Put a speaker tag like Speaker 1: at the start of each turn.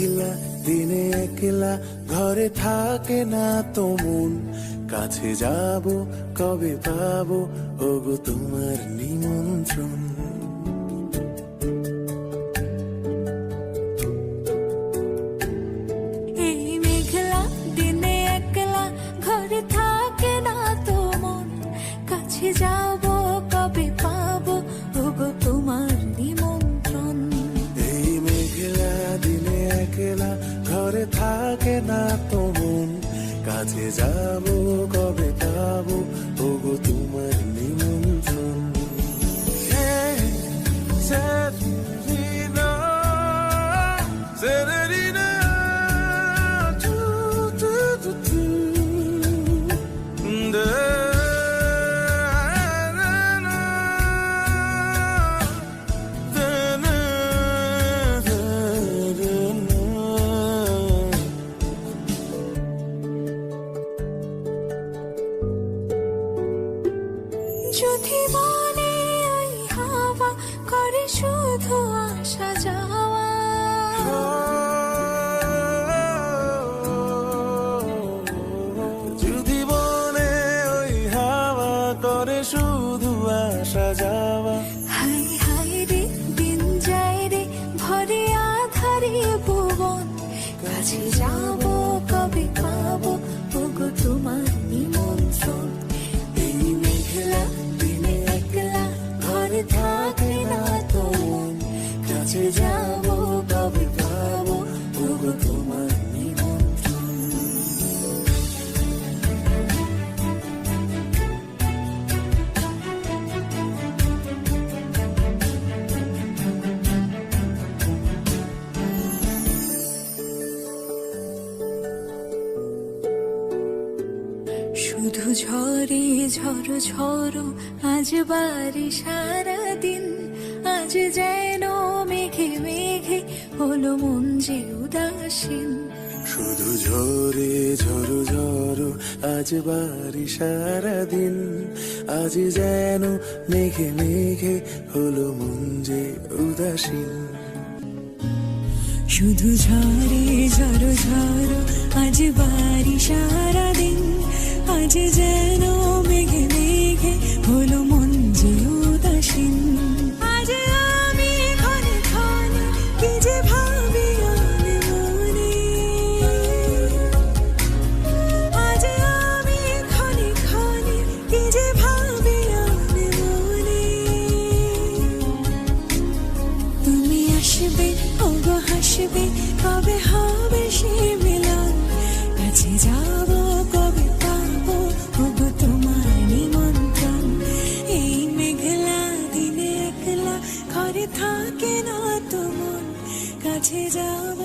Speaker 1: মেঘলা দিনে একলা ঘরে থাকে না তো মন, কাছে যাব কবে পাবো ওগো তোমার নিমন্ত্রণ।
Speaker 2: এই মেঘলা দিনে একলা ঘরে থাকে না তো মন, কাছে যাব কবে পাবো ওগো তোমার নিমন্ত্রণ।
Speaker 1: এই মেঘলা দিনে একলা ঘরে থাকে না তো মন, কাছে যাব কবে পাবো ওগো তোমার নিমন্ত্রণ। Severina, Severina, tu, tu, tu, tu.
Speaker 2: যদি মনে ওই হাওয়া করে শুধু আসা যাওয়া,
Speaker 1: যদি মনে ওই হাওয়া করে শুধু আসা যাওয়া,
Speaker 2: হাই হাই রে দিন যায় রে ভরে আধারে ভুবন, কাছে যাব কবে পাবো ওগো তোমার নিমন্ত্রণ।
Speaker 1: এই মেঘলা দিনে একলা ঘরে থাকে না তো মন, কাছে যাব কবে পাবো ওগো তোমার নিমন্ত্রণ।
Speaker 2: শুধু ঝরে ঝড়ো ঝড়ো আজ বাড়ি সারাদিন, আজ যেন মেঘে মেঘে হলো মন যে উদাসীন।
Speaker 1: শুধু ঝরে ঝড়ো ঝড়ো আজ বাড়ি সারাদিন, আজ যেন মেঘে মেঘে হলো মন যে উদাসীন।
Speaker 2: শুধু ঝরে ঝড়ো ঝড়ো আজ বাড়ি সারাদিন, আজ যেন মেঘে মেঘে হলো মন যে উদাসীন। আজ আমি ক্ষণে ক্ষণে কি যে ভাবি আমি মনে, আজ আমি ক্ষণে ক্ষণে কি যে ভাবি আমি মনে। তুমি আসবে ওগো হাসবে কবে হবে সে মিলন, কাছে যাব কবে পাবো ওগো তোমার নিমন্ত্রণ। এই মেঘলা দিনে একলা ঘরে থাকে না তো মন, কাছে যাব